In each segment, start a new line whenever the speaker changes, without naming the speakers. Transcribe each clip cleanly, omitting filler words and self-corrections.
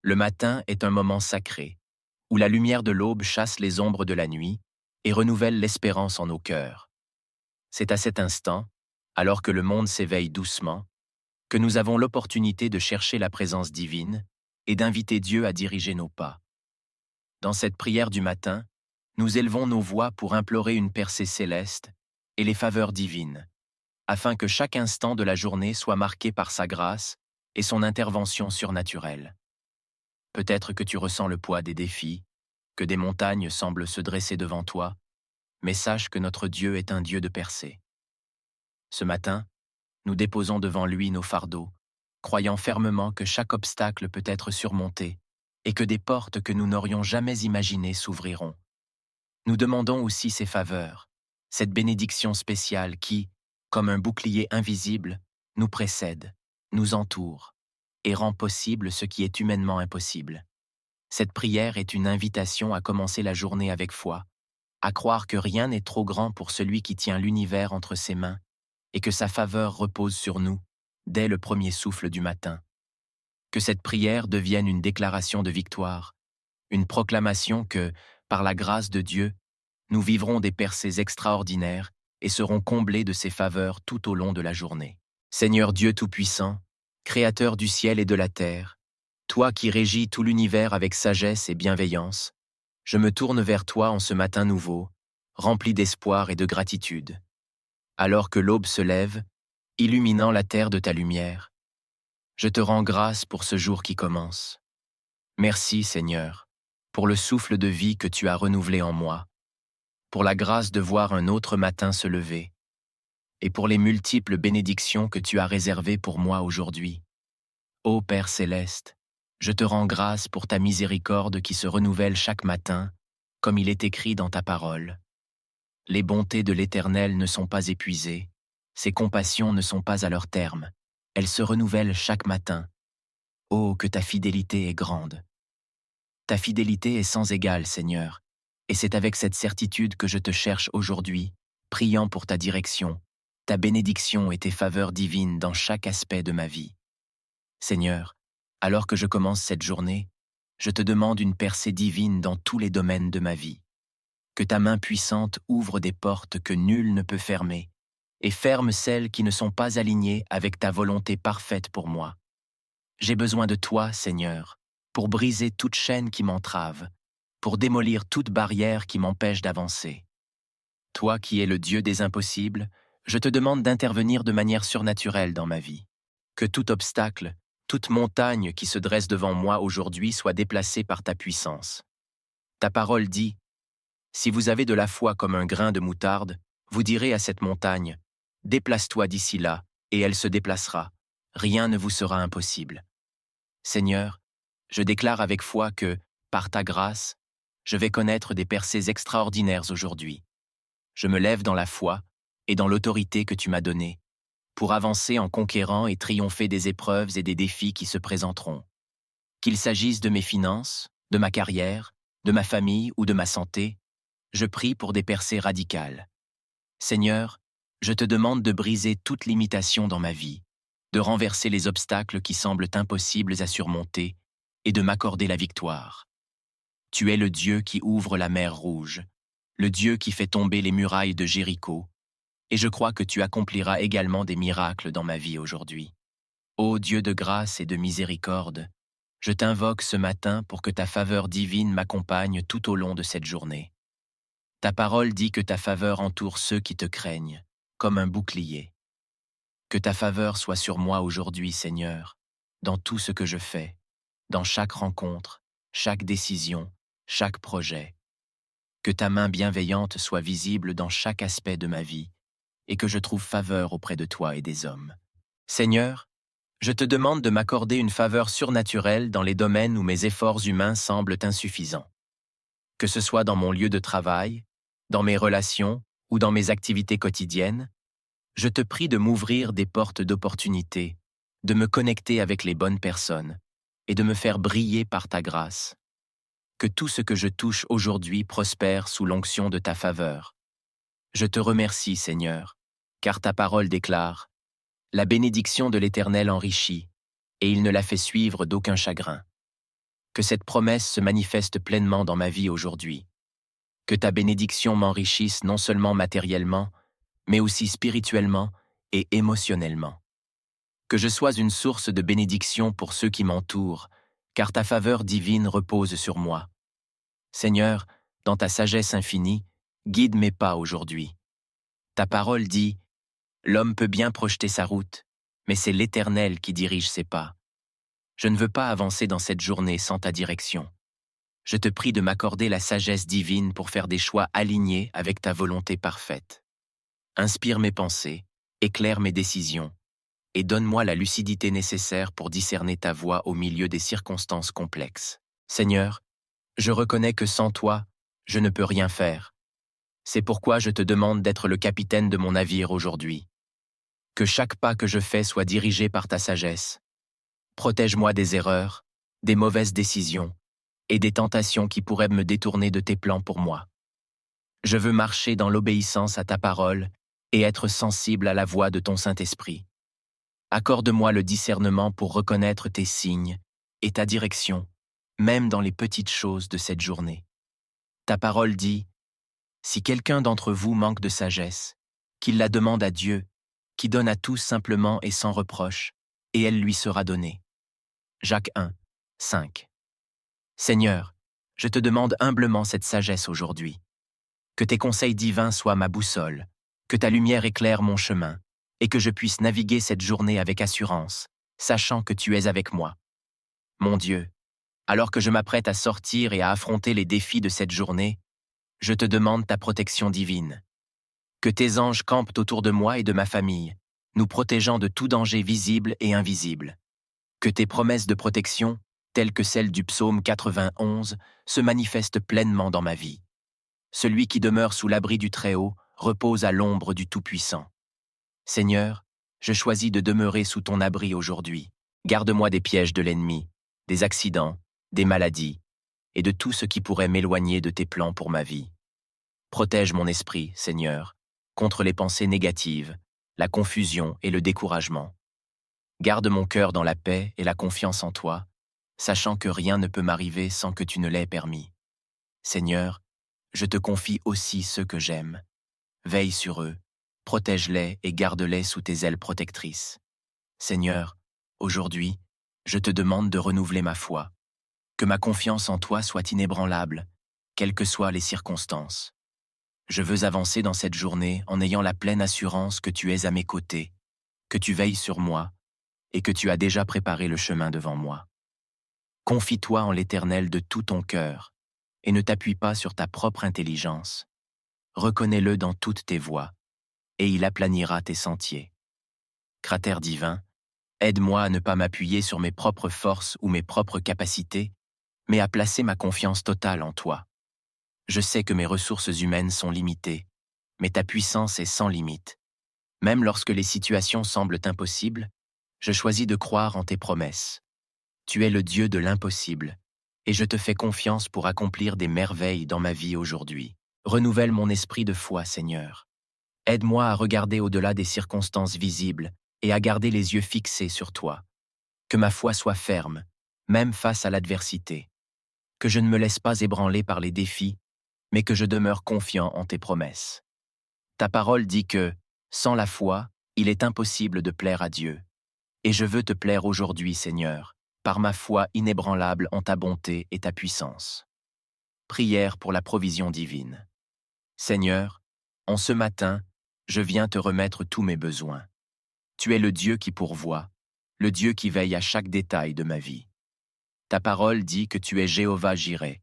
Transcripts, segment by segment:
Le matin est un moment sacré, où la lumière de l'aube chasse les ombres de la nuit et renouvelle l'espérance en nos cœurs. C'est à cet instant, alors que le monde s'éveille doucement, que nous avons l'opportunité de chercher la présence divine et d'inviter Dieu à diriger nos pas. Dans cette prière du matin, nous élevons nos voix pour implorer une percée céleste et les faveurs divines, afin que chaque instant de la journée soit marqué par sa grâce et son intervention surnaturelle. Peut-être que tu ressens le poids des défis, que des montagnes semblent se dresser devant toi, mais sache que notre Dieu est un Dieu de percée. Ce matin, nous déposons devant lui nos fardeaux, croyant fermement que chaque obstacle peut être surmonté et que des portes que nous n'aurions jamais imaginées s'ouvriront. Nous demandons aussi ses faveurs, cette bénédiction spéciale qui, comme un bouclier invisible, nous précède, nous entoure et rend possible ce qui est humainement impossible. Cette prière est une invitation à commencer la journée avec foi, à croire que rien n'est trop grand pour celui qui tient l'univers entre ses mains et que sa faveur repose sur nous dès le premier souffle du matin. Que cette prière devienne une déclaration de victoire, une proclamation que, par la grâce de Dieu, nous vivrons des percées extraordinaires et serons comblés de ses faveurs tout au long de la journée. Seigneur Dieu Tout-Puissant, Créateur du ciel et de la terre, toi qui régis tout l'univers avec sagesse et bienveillance, je me tourne vers toi en ce matin nouveau, rempli d'espoir et de gratitude. Alors que l'aube se lève, illuminant la terre de ta lumière, je te rends grâce pour ce jour qui commence. Merci, Seigneur, pour le souffle de vie que tu as renouvelé en moi, pour la grâce de voir un autre matin se lever, et pour les multiples bénédictions que tu as réservées pour moi aujourd'hui. Ô Père céleste, je te rends grâce pour ta miséricorde qui se renouvelle chaque matin, comme il est écrit dans ta parole. Les bontés de l'Éternel ne sont pas épuisées, ses compassions ne sont pas à leur terme, elles se renouvellent chaque matin. Oh, que ta fidélité est grande! Ta fidélité est sans égale, Seigneur, et c'est avec cette certitude que je te cherche aujourd'hui, priant pour ta direction, ta bénédiction et tes faveurs divines dans chaque aspect de ma vie. Seigneur, alors que je commence cette journée, je te demande une percée divine dans tous les domaines de ma vie. Que ta main puissante ouvre des portes que nul ne peut fermer, et ferme celles qui ne sont pas alignées avec ta volonté parfaite pour moi. J'ai besoin de toi, Seigneur, pour briser toute chaîne qui m'entrave, pour démolir toute barrière qui m'empêche d'avancer. Toi qui es le Dieu des impossibles, je te demande d'intervenir de manière surnaturelle dans ma vie. Que tout obstacle, toute montagne qui se dresse devant moi aujourd'hui soit déplacée par ta puissance. Ta parole dit: « Si vous avez de la foi comme un grain de moutarde, vous direz à cette montagne: « Déplace-toi d'ici là, et elle se déplacera. Rien ne vous sera impossible. » Seigneur, je déclare avec foi que, par ta grâce, je vais connaître des percées extraordinaires aujourd'hui. Je me lève dans la foi et dans l'autorité que tu m'as donnée, pour avancer en conquérant et triompher des épreuves et des défis qui se présenteront. Qu'il s'agisse de mes finances, de ma carrière, de ma famille ou de ma santé, je prie pour des percées radicales. Seigneur, je te demande de briser toute limitation dans ma vie, de renverser les obstacles qui semblent impossibles à surmonter et de m'accorder la victoire. Tu es le Dieu qui ouvre la mer Rouge, le Dieu qui fait tomber les murailles de Jéricho, et je crois que tu accompliras également des miracles dans ma vie aujourd'hui. Ô Dieu de grâce et de miséricorde, je t'invoque ce matin pour que ta faveur divine m'accompagne tout au long de cette journée. Ta parole dit que ta faveur entoure ceux qui te craignent, comme un bouclier. Que ta faveur soit sur moi aujourd'hui, Seigneur, dans tout ce que je fais, dans chaque rencontre, chaque décision, chaque projet. Que ta main bienveillante soit visible dans chaque aspect de ma vie et que je trouve faveur auprès de toi et des hommes. Seigneur, je te demande de m'accorder une faveur surnaturelle dans les domaines où mes efforts humains semblent insuffisants. Que ce soit dans mon lieu de travail, dans mes relations ou dans mes activités quotidiennes, je te prie de m'ouvrir des portes d'opportunité, de me connecter avec les bonnes personnes et de me faire briller par ta grâce. Que tout ce que je touche aujourd'hui prospère sous l'onction de ta faveur. Je te remercie, Seigneur, car ta parole déclare: « La bénédiction de l'Éternel enrichit, et il ne la fait suivre d'aucun chagrin. » que cette promesse se manifeste pleinement dans ma vie aujourd'hui. Que ta bénédiction m'enrichisse non seulement matériellement, mais aussi spirituellement et émotionnellement. Que je sois une source de bénédiction pour ceux qui m'entourent, car ta faveur divine repose sur moi. Seigneur, dans ta sagesse infinie, guide mes pas aujourd'hui. Ta parole dit « L'homme peut bien projeter sa route, mais c'est l'Éternel qui dirige ses pas. » Je ne veux pas avancer dans cette journée sans ta direction. Je te prie de m'accorder la sagesse divine pour faire des choix alignés avec ta volonté parfaite. Inspire mes pensées, éclaire mes décisions, et donne-moi la lucidité nécessaire pour discerner ta voie au milieu des circonstances complexes. Seigneur, je reconnais que sans toi, je ne peux rien faire. C'est pourquoi je te demande d'être le capitaine de mon navire aujourd'hui. Que chaque pas que je fais soit dirigé par ta sagesse. Protège-moi des erreurs, des mauvaises décisions et des tentations qui pourraient me détourner de tes plans pour moi. Je veux marcher dans l'obéissance à ta parole et être sensible à la voix de ton Saint-Esprit. Accorde-moi le discernement pour reconnaître tes signes et ta direction, même dans les petites choses de cette journée. Ta parole dit « Si quelqu'un d'entre vous manque de sagesse, qu'il la demande à Dieu, qui donne à tous simplement et sans reproche, et elle lui sera donnée. » Jacques 1, 5. Seigneur, je te demande humblement cette sagesse aujourd'hui. Que tes conseils divins soient ma boussole, que ta lumière éclaire mon chemin, et que je puisse naviguer cette journée avec assurance, sachant que tu es avec moi. Mon Dieu, alors que je m'apprête à sortir et à affronter les défis de cette journée, je te demande ta protection divine. Que tes anges campent autour de moi et de ma famille, nous protégeant de tout danger visible et invisible. Que tes promesses de protection, telles que celles du psaume 91, se manifestent pleinement dans ma vie. Celui qui demeure sous l'abri du Très-Haut repose à l'ombre du Tout-Puissant. Seigneur, je choisis de demeurer sous ton abri aujourd'hui. Garde-moi des pièges de l'ennemi, des accidents, des maladies, et de tout ce qui pourrait m'éloigner de tes plans pour ma vie. Protège mon esprit, Seigneur, contre les pensées négatives, la confusion et le découragement. Garde mon cœur dans la paix et la confiance en toi, sachant que rien ne peut m'arriver sans que tu ne l'aies permis. Seigneur, je te confie aussi ceux que j'aime. Veille sur eux, protège-les et garde-les sous tes ailes protectrices. Seigneur, aujourd'hui, je te demande de renouveler ma foi, que ma confiance en toi soit inébranlable, quelles que soient les circonstances. Je veux avancer dans cette journée en ayant la pleine assurance que tu es à mes côtés, que tu veilles sur moi et que tu as déjà préparé le chemin devant moi. Confie-toi en l'Éternel de tout ton cœur et ne t'appuie pas sur ta propre intelligence. Reconnais-le dans toutes tes voies et il aplanira tes sentiers. Cratère divin, aide-moi à ne pas m'appuyer sur mes propres forces ou mes propres capacités, mais à placer ma confiance totale en toi. Je sais que mes ressources humaines sont limitées, mais ta puissance est sans limite. Même lorsque les situations semblent impossibles, je choisis de croire en tes promesses. Tu es le Dieu de l'impossible, et je te fais confiance pour accomplir des merveilles dans ma vie aujourd'hui. Renouvelle mon esprit de foi, Seigneur. Aide-moi à regarder au-delà des circonstances visibles et à garder les yeux fixés sur toi. Que ma foi soit ferme, même face à l'adversité. Que je ne me laisse pas ébranler par les défis, mais que je demeure confiant en tes promesses. Ta parole dit que, sans la foi, il est impossible de plaire à Dieu. Et je veux te plaire aujourd'hui, Seigneur, par ma foi inébranlable en ta bonté et ta puissance. Prière pour la provision divine. Seigneur, en ce matin, je viens te remettre tous mes besoins. Tu es le Dieu qui pourvoit, le Dieu qui veille à chaque détail de ma vie. Ta parole dit que tu es Jéhovah Jireh,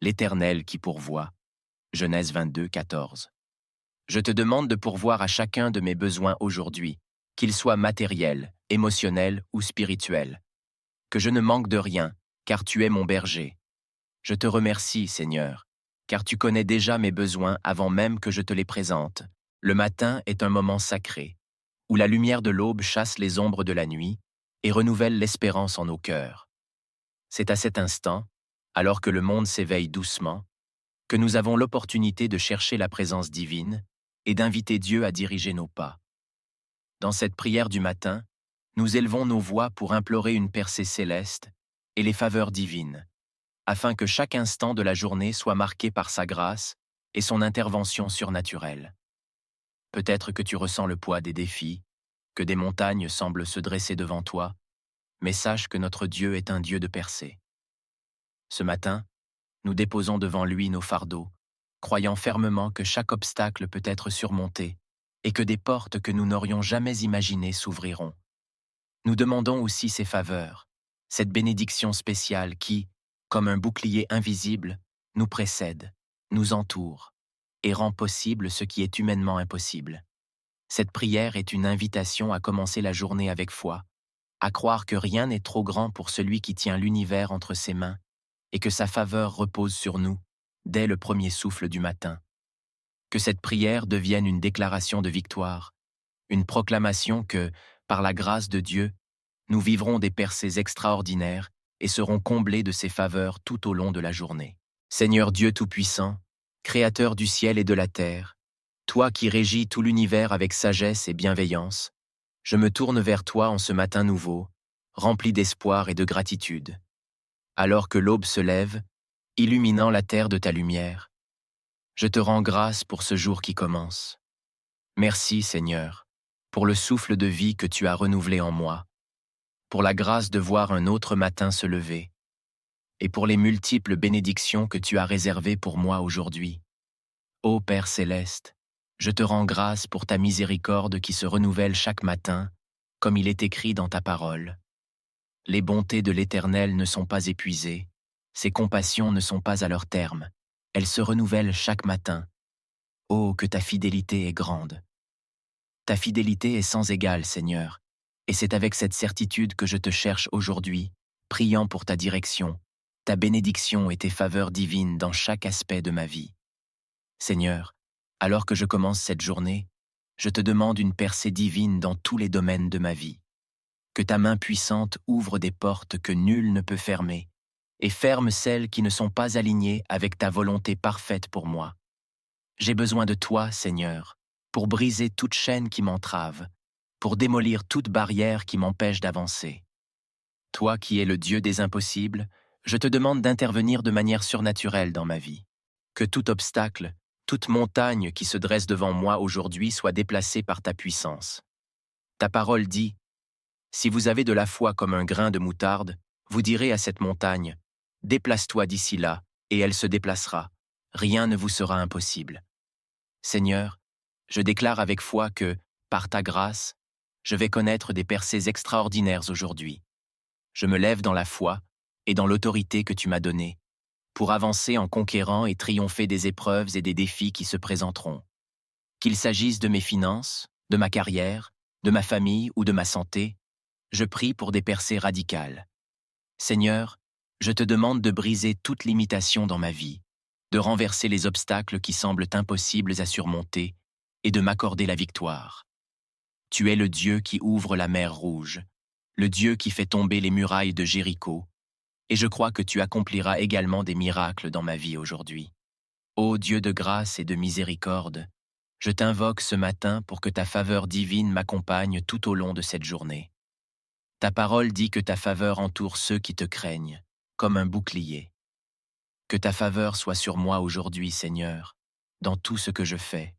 l'Éternel qui pourvoit. Genèse 22, 14. Je te demande de pourvoir à chacun de mes besoins aujourd'hui, qu'ils soient matériels, émotionnels ou spirituels. Que je ne manque de rien, car tu es mon berger. Je te remercie, Seigneur, car tu connais déjà mes besoins avant même que je te les présente. Le matin est un moment sacré, où la lumière de l'aube chasse les ombres de la nuit et renouvelle l'espérance en nos cœurs. C'est à cet instant, alors que le monde s'éveille doucement, que nous avons l'opportunité de chercher la présence divine et d'inviter Dieu à diriger nos pas. Dans cette prière du matin, nous élevons nos voix pour implorer une percée céleste et les faveurs divines, afin que chaque instant de la journée soit marqué par sa grâce et son intervention surnaturelle. Peut-être que tu ressens le poids des défis, que des montagnes semblent se dresser devant toi, mais sache que notre Dieu est un Dieu de percée. Ce matin, nous déposons devant lui nos fardeaux, croyant fermement que chaque obstacle peut être surmonté et que des portes que nous n'aurions jamais imaginées s'ouvriront. Nous demandons aussi ses faveurs, cette bénédiction spéciale qui, comme un bouclier invisible, nous précède, nous entoure et rend possible ce qui est humainement impossible. Cette prière est une invitation à commencer la journée avec foi, à croire que rien n'est trop grand pour celui qui tient l'univers entre ses mains et que sa faveur repose sur nous dès le premier souffle du matin. Que cette prière devienne une déclaration de victoire, une proclamation que, par la grâce de Dieu, nous vivrons des percées extraordinaires et serons comblés de ses faveurs tout au long de la journée. Seigneur Dieu Tout-Puissant, Créateur du ciel et de la terre, toi qui régis tout l'univers avec sagesse et bienveillance, je me tourne vers toi en ce matin nouveau, rempli d'espoir et de gratitude. Alors que l'aube se lève, illuminant la terre de ta lumière, je te rends grâce pour ce jour qui commence. Merci, Seigneur, pour le souffle de vie que tu as renouvelé en moi, pour la grâce de voir un autre matin se lever, et pour les multiples bénédictions que tu as réservées pour moi aujourd'hui. Ô Père céleste, je te rends grâce pour ta miséricorde qui se renouvelle chaque matin, comme il est écrit dans ta parole. Les bontés de l'Éternel ne sont pas épuisées, ses compassions ne sont pas à leur terme, elles se renouvellent chaque matin. Oh, que ta fidélité est grande! Ta fidélité est sans égale, Seigneur, et c'est avec cette certitude que je te cherche aujourd'hui, priant pour ta direction, ta bénédiction et tes faveurs divines dans chaque aspect de ma vie. Seigneur, alors que je commence cette journée, je te demande une percée divine dans tous les domaines de ma vie. Que ta main puissante ouvre des portes que nul ne peut fermer, et ferme celles qui ne sont pas alignées avec ta volonté parfaite pour moi. J'ai besoin de toi, Seigneur, pour briser toute chaîne qui m'entrave, pour démolir toute barrière qui m'empêche d'avancer. Toi qui es le Dieu des impossibles, je te demande d'intervenir de manière surnaturelle dans ma vie. Que tout obstacle, toute montagne qui se dresse devant moi aujourd'hui soit déplacée par ta puissance. Ta parole dit, « Si vous avez de la foi comme un grain de moutarde, vous direz à cette montagne, « Déplace-toi d'ici là, et elle se déplacera. Rien ne vous sera impossible. » Seigneur, je déclare avec foi que, par ta grâce, je vais connaître des percées extraordinaires aujourd'hui. Je me lève dans la foi et dans l'autorité que tu m'as donnée, pour avancer en conquérant et triompher des épreuves et des défis qui se présenteront. Qu'il s'agisse de mes finances, de ma carrière, de ma famille ou de ma santé, je prie pour des percées radicales. Seigneur, je te demande de briser toute limitation dans ma vie, de renverser les obstacles qui semblent impossibles à surmonter et de m'accorder la victoire. Tu es le Dieu qui ouvre la mer Rouge, le Dieu qui fait tomber les murailles de Jéricho, et je crois que tu accompliras également des miracles dans ma vie aujourd'hui. Ô Dieu de grâce et de miséricorde, je t'invoque ce matin pour que ta faveur divine m'accompagne tout au long de cette journée. Ta parole dit que ta faveur entoure ceux qui te craignent, comme un bouclier. Que ta faveur soit sur moi aujourd'hui, Seigneur, dans tout ce que je fais,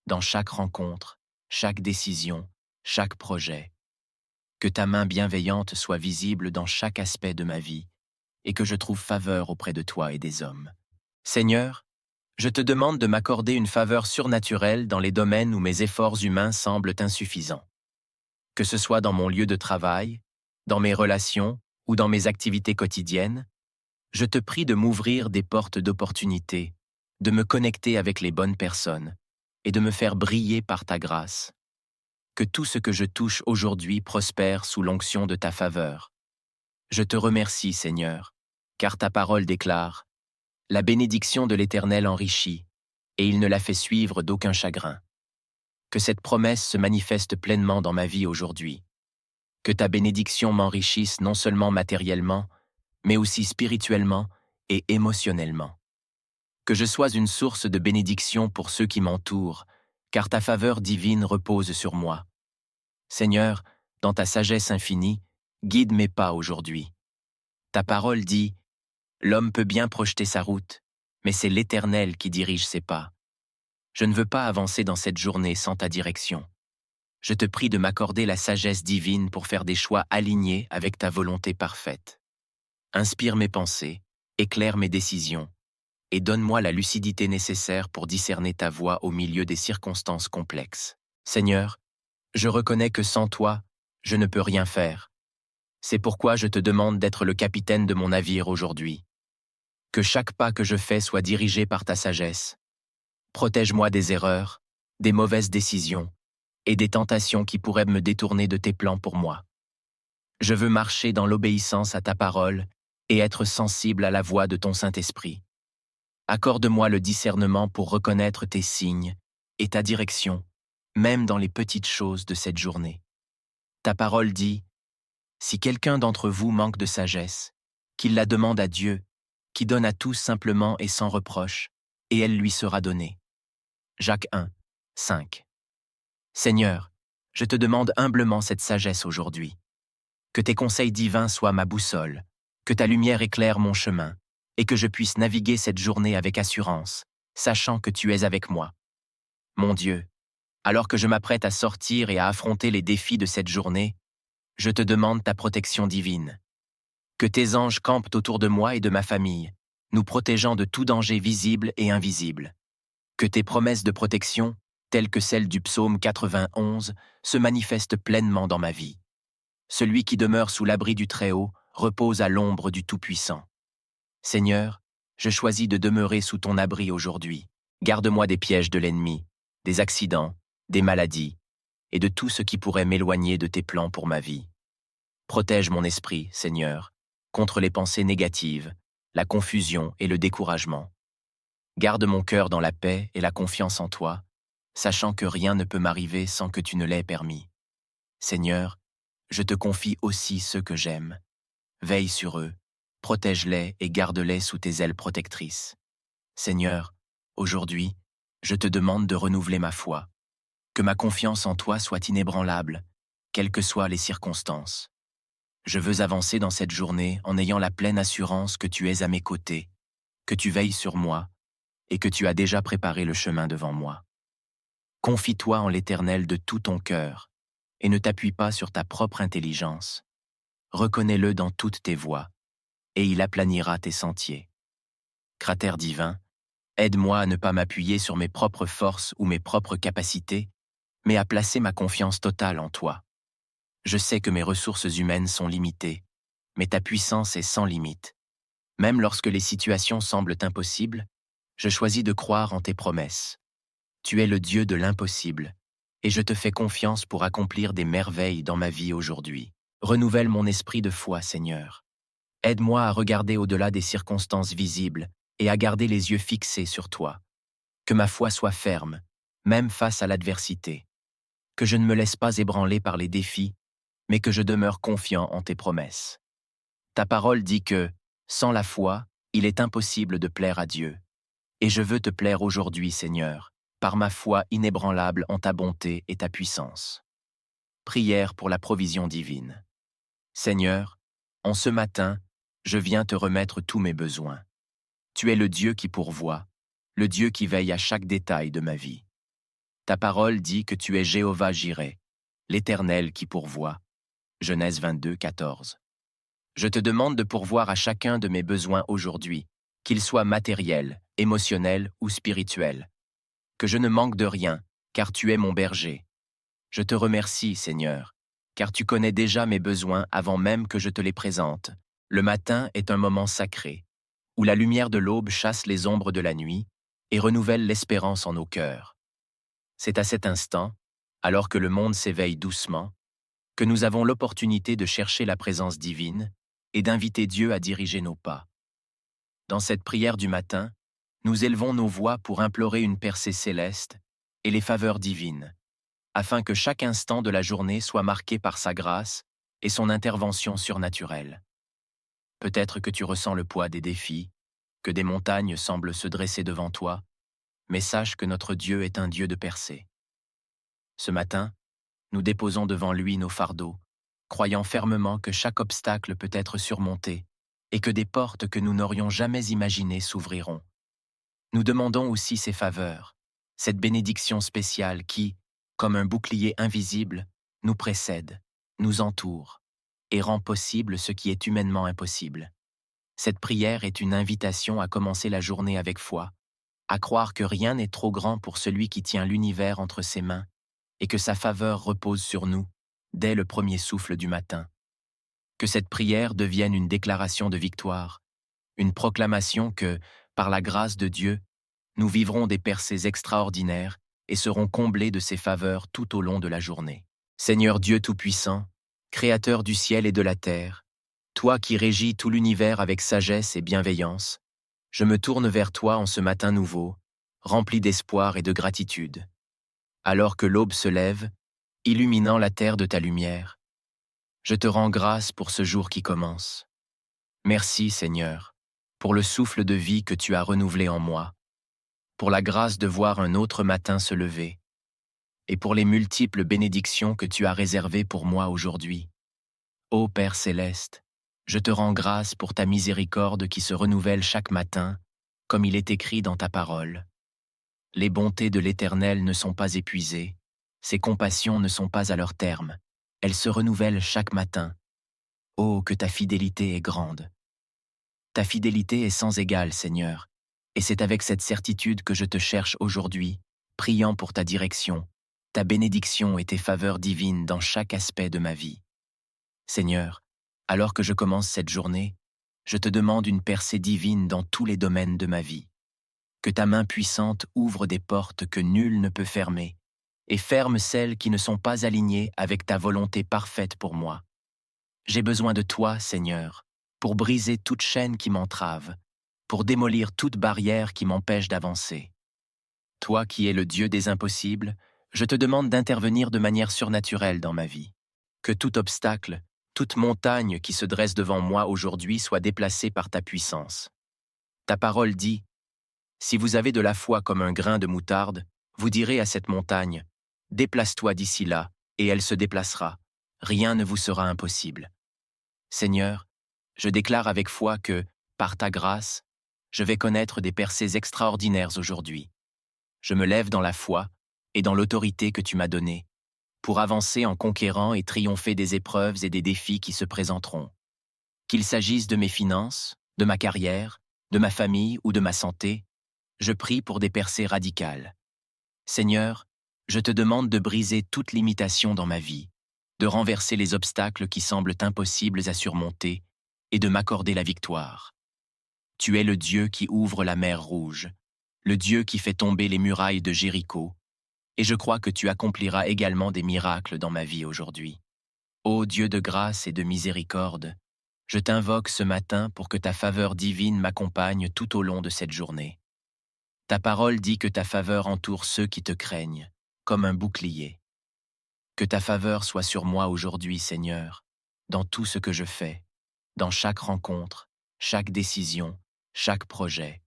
dans chaque rencontre, chaque décision, chaque projet. Que ta main bienveillante soit visible dans chaque aspect de ma vie et que je trouve faveur auprès de toi et des hommes. Seigneur, je te demande de m'accorder une faveur surnaturelle dans les domaines où mes efforts humains semblent insuffisants. Que ce soit dans mon lieu de travail, dans mes relations ou dans mes activités quotidiennes, je te prie de m'ouvrir des portes d'opportunité, de me connecter avec les bonnes personnes et de me faire briller par ta grâce. Que tout ce que je touche aujourd'hui prospère sous l'onction de ta faveur. Je te remercie, Seigneur, car ta parole déclare « La bénédiction de l'Éternel enrichit, et il ne la fait suivre d'aucun chagrin. » Que cette promesse se manifeste pleinement dans ma vie aujourd'hui. Que ta bénédiction m'enrichisse non seulement matériellement, mais aussi spirituellement et émotionnellement. Que je sois une source de bénédiction pour ceux qui m'entourent, car ta faveur divine repose sur moi. Seigneur, dans ta sagesse infinie, guide mes pas aujourd'hui. Ta parole dit L'homme peut bien projeter sa route, mais c'est l'Éternel qui dirige ses pas. Je ne veux pas avancer dans cette journée sans ta direction. Je te prie de m'accorder la sagesse divine pour faire des choix alignés avec ta volonté parfaite. Inspire mes pensées, éclaire mes décisions, et donne-moi la lucidité nécessaire pour discerner ta voie au milieu des circonstances complexes. Seigneur, je reconnais que sans toi, je ne peux rien faire. C'est pourquoi je te demande d'être le capitaine de mon navire aujourd'hui. Que chaque pas que je fais soit dirigé par ta sagesse. Protège-moi des erreurs, des mauvaises décisions et des tentations qui pourraient me détourner de tes plans pour moi. Je veux marcher dans l'obéissance à ta parole et être sensible à la voix de ton Saint-Esprit. Accorde-moi le discernement pour reconnaître tes signes et ta direction, même dans les petites choses de cette journée. Ta parole dit, « Si quelqu'un d'entre vous manque de sagesse, qu'il la demande à Dieu, qui donne à tous simplement et sans reproche, et elle lui sera donnée. » Jacques 1, 5. Seigneur, je te demande humblement cette sagesse aujourd'hui. Que tes conseils divins soient ma boussole, que ta lumière éclaire mon chemin, et que je puisse naviguer cette journée avec assurance, sachant que tu es avec moi. Mon Dieu, alors que je m'apprête à sortir et à affronter les défis de cette journée, je te demande ta protection divine. Que tes anges campent autour de moi et de ma famille, nous protégeant de tout danger visible et invisible. Que tes promesses de protection, telles que celles du psaume 91, se manifestent pleinement dans ma vie. Celui qui demeure sous l'abri du Très-Haut repose à l'ombre du Tout-Puissant. Seigneur, je choisis de demeurer sous ton abri aujourd'hui. Garde-moi des pièges de l'ennemi, des accidents, des maladies, et de tout ce qui pourrait m'éloigner de tes plans pour ma vie. Protège mon esprit, Seigneur, contre les pensées négatives, la confusion et le découragement. Garde mon cœur dans la paix et la confiance en toi, sachant que rien ne peut m'arriver sans que tu ne l'aies permis. Seigneur, je te confie aussi ceux que j'aime. Veille sur eux, protège-les et garde-les sous tes ailes protectrices. Seigneur, aujourd'hui, je te demande de renouveler ma foi, que ma confiance en toi soit inébranlable, quelles que soient les circonstances. Je veux avancer dans cette journée en ayant la pleine assurance que tu es à mes côtés, que tu veilles sur moi et que tu as déjà préparé le chemin devant moi. Confie-toi en l'Éternel de tout ton cœur et ne t'appuie pas sur ta propre intelligence. Reconnais-le dans toutes tes voies et il aplanira tes sentiers. Cratère divin, aide-moi à ne pas m'appuyer sur mes propres forces ou mes propres capacités, mais à placer ma confiance totale en toi. Je sais que mes ressources humaines sont limitées, mais ta puissance est sans limite. Même lorsque les situations semblent impossibles, je choisis de croire en tes promesses. Tu es le Dieu de l'impossible, et je te fais confiance pour accomplir des merveilles dans ma vie aujourd'hui. Renouvelle mon esprit de foi, Seigneur. Aide-moi à regarder au-delà des circonstances visibles et à garder les yeux fixés sur toi. Que ma foi soit ferme, même face à l'adversité. Que je ne me laisse pas ébranler par les défis, mais que je demeure confiant en tes promesses. Ta parole dit que, sans la foi, il est impossible de plaire à Dieu. Et je veux te plaire aujourd'hui, Seigneur, par ma foi inébranlable en ta bonté et ta puissance. Prière pour la provision divine. Seigneur, en ce matin, je viens te remettre tous mes besoins. Tu es le Dieu qui pourvoit, le Dieu qui veille à chaque détail de ma vie. Ta parole dit que tu es Jéhovah Jireh, l'Éternel qui pourvoit. Genèse 22, 14. Je te demande de pourvoir à chacun de mes besoins aujourd'hui, qu'ils soient matériels, émotionnels ou spirituels. Que je ne manque de rien, car tu es mon berger. Je te remercie, Seigneur, car tu connais déjà mes besoins avant même que je te les présente. Le matin est un moment sacré, où la lumière de l'aube chasse les ombres de la nuit et renouvelle l'espérance en nos cœurs. C'est à cet instant, alors que le monde s'éveille doucement, que nous avons l'opportunité de chercher la présence divine et d'inviter Dieu à diriger nos pas. Dans cette prière du matin, nous élevons nos voix pour implorer une percée céleste et les faveurs divines, afin que chaque instant de la journée soit marqué par sa grâce et son intervention surnaturelle. Peut-être que tu ressens le poids des défis, que des montagnes semblent se dresser devant toi, mais sache que notre Dieu est un Dieu de percée. Ce matin, nous déposons devant lui nos fardeaux, croyant fermement que chaque obstacle peut être surmonté et que des portes que nous n'aurions jamais imaginées s'ouvriront. Nous demandons aussi ces faveurs, cette bénédiction spéciale qui, comme un bouclier invisible, nous précède, nous entoure et rend possible ce qui est humainement impossible. Cette prière est une invitation à commencer la journée avec foi, à croire que rien n'est trop grand pour celui qui tient l'univers entre ses mains et que sa faveur repose sur nous dès le premier souffle du matin. Que cette prière devienne une déclaration de victoire, une proclamation que, par la grâce de Dieu, nous vivrons des percées extraordinaires et serons comblés de ses faveurs tout au long de la journée. Seigneur Dieu Tout-Puissant, Créateur du ciel et de la terre, toi qui régis tout l'univers avec sagesse et bienveillance, je me tourne vers toi en ce matin nouveau, rempli d'espoir et de gratitude. Alors que l'aube se lève, illuminant la terre de ta lumière, je te rends grâce pour ce jour qui commence. Merci, Seigneur, pour le souffle de vie que tu as renouvelé en moi, pour la grâce de voir un autre matin se lever, et pour les multiples bénédictions que tu as réservées pour moi aujourd'hui. Ô Père céleste, je te rends grâce pour ta miséricorde qui se renouvelle chaque matin, comme il est écrit dans ta parole. Les bontés de l'Éternel ne sont pas épuisées, ses compassions ne sont pas à leur terme, elles se renouvellent chaque matin. Oh, que ta fidélité est grande! Ta fidélité est sans égale, Seigneur, et c'est avec cette certitude que je te cherche aujourd'hui, priant pour ta direction, ta bénédiction et tes faveurs divines dans chaque aspect de ma vie. Seigneur, alors que je commence cette journée, je te demande une percée divine dans tous les domaines de ma vie. Que ta main puissante ouvre des portes que nul ne peut fermer, et ferme celles qui ne sont pas alignées avec ta volonté parfaite pour moi. J'ai besoin de toi, Seigneur, pour briser toute chaîne qui m'entrave, pour démolir toute barrière qui m'empêche d'avancer. Toi qui es le Dieu des impossibles, je te demande d'intervenir de manière surnaturelle dans ma vie. Que tout obstacle, toute montagne qui se dresse devant moi aujourd'hui soit déplacée par ta puissance. Ta parole dit, « Si vous avez de la foi comme un grain de moutarde, vous direz à cette montagne, « Déplace-toi d'ici là, et elle se déplacera. Rien ne vous sera impossible. » Seigneur, je déclare avec foi que, par ta grâce, je vais connaître des percées extraordinaires aujourd'hui. Je me lève dans la foi et dans l'autorité que tu m'as donnée, pour avancer en conquérant et triompher des épreuves et des défis qui se présenteront. Qu'il s'agisse de mes finances, de ma carrière, de ma famille ou de ma santé, je prie pour des percées radicales. Seigneur, je te demande de briser toute limitation dans ma vie, de renverser les obstacles qui semblent impossibles à surmonter et de m'accorder la victoire. Tu es le Dieu qui ouvre la mer Rouge, le Dieu qui fait tomber les murailles de Jéricho, et je crois que tu accompliras également des miracles dans ma vie aujourd'hui. Ô Dieu de grâce et de miséricorde, je t'invoque ce matin pour que ta faveur divine m'accompagne tout au long de cette journée. Ta parole dit que ta faveur entoure ceux qui te craignent, comme un bouclier. Que ta faveur soit sur moi aujourd'hui, Seigneur, dans tout ce que je fais, dans chaque rencontre, chaque décision, chaque projet.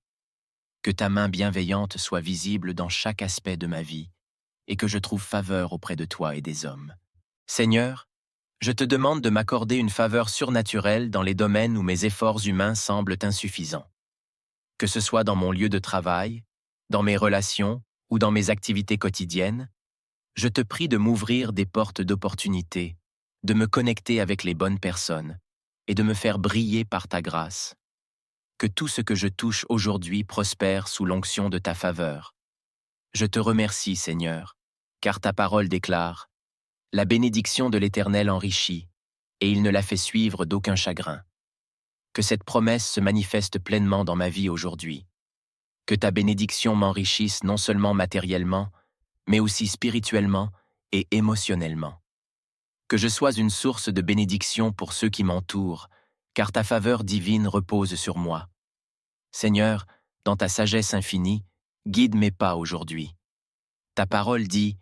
Que ta main bienveillante soit visible dans chaque aspect de ma vie et que je trouve faveur auprès de toi et des hommes. Seigneur, je te demande de m'accorder une faveur surnaturelle dans les domaines où mes efforts humains semblent insuffisants. Que ce soit dans mon lieu de travail, dans mes relations ou dans mes activités quotidiennes, je te prie de m'ouvrir des portes d'opportunité, de me connecter avec les bonnes personnes et de me faire briller par ta grâce. Que tout ce que je touche aujourd'hui prospère sous l'onction de ta faveur. Je te remercie, Seigneur, car ta parole déclare « La bénédiction de l'Éternel enrichit, et il ne la fait suivre d'aucun chagrin. » Que cette promesse se manifeste pleinement dans ma vie aujourd'hui. Que ta bénédiction m'enrichisse non seulement matériellement, mais aussi spirituellement et émotionnellement. Que je sois une source de bénédiction pour ceux qui m'entourent, car ta faveur divine repose sur moi. Seigneur, dans ta sagesse infinie, guide mes pas aujourd'hui. Ta parole dit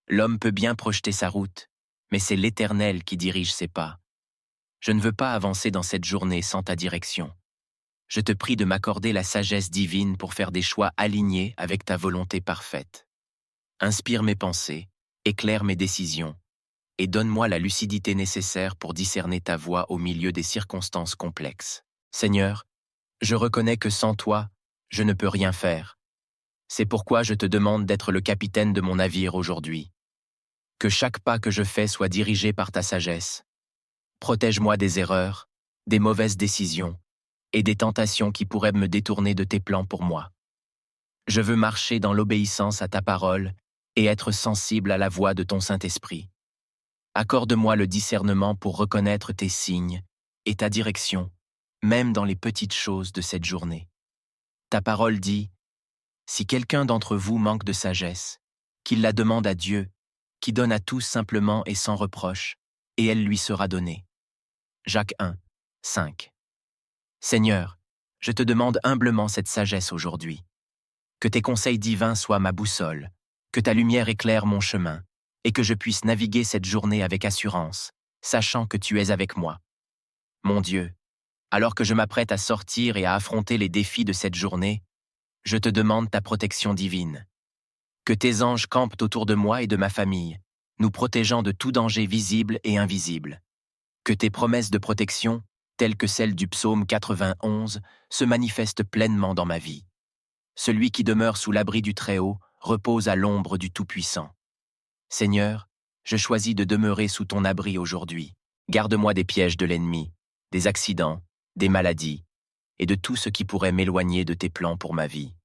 « L'homme peut bien projeter sa route, mais c'est l'Éternel qui dirige ses pas. » Je ne veux pas avancer dans cette journée sans ta direction. Je te prie de m'accorder la sagesse divine pour faire des choix alignés avec ta volonté parfaite. Inspire mes pensées, éclaire mes décisions, et donne-moi la lucidité nécessaire pour discerner ta voie au milieu des circonstances complexes. Seigneur, je reconnais que sans toi, je ne peux rien faire. C'est pourquoi je te demande d'être le capitaine de mon navire aujourd'hui. Que chaque pas que je fais soit dirigé par ta sagesse. Protège-moi des erreurs, des mauvaises décisions et des tentations qui pourraient me détourner de tes plans pour moi. Je veux marcher dans l'obéissance à ta parole et être sensible à la voix de ton Saint-Esprit. Accorde-moi le discernement pour reconnaître tes signes et ta direction, même dans les petites choses de cette journée. Ta parole dit, « Si quelqu'un d'entre vous manque de sagesse, qu'il la demande à Dieu, qui donne à tous simplement et sans reproche, et elle lui sera donnée. » Jacques 1, 5. Seigneur, je te demande humblement cette sagesse aujourd'hui. Que tes conseils divins soient ma boussole, que ta lumière éclaire mon chemin, et que je puisse naviguer cette journée avec assurance, sachant que tu es avec moi. Mon Dieu, alors que je m'apprête à sortir et à affronter les défis de cette journée, je te demande ta protection divine. Que tes anges campent autour de moi et de ma famille, nous protégeant de tout danger visible et invisible. Que tes promesses de protection, telles que celles du psaume 91, se manifestent pleinement dans ma vie. Celui qui demeure sous l'abri du Très-Haut repose à l'ombre du Tout-Puissant. Seigneur, je choisis de demeurer sous ton abri aujourd'hui. Garde-moi des pièges de l'ennemi, des accidents, des maladies, et de tout ce qui pourrait m'éloigner de tes plans pour ma vie.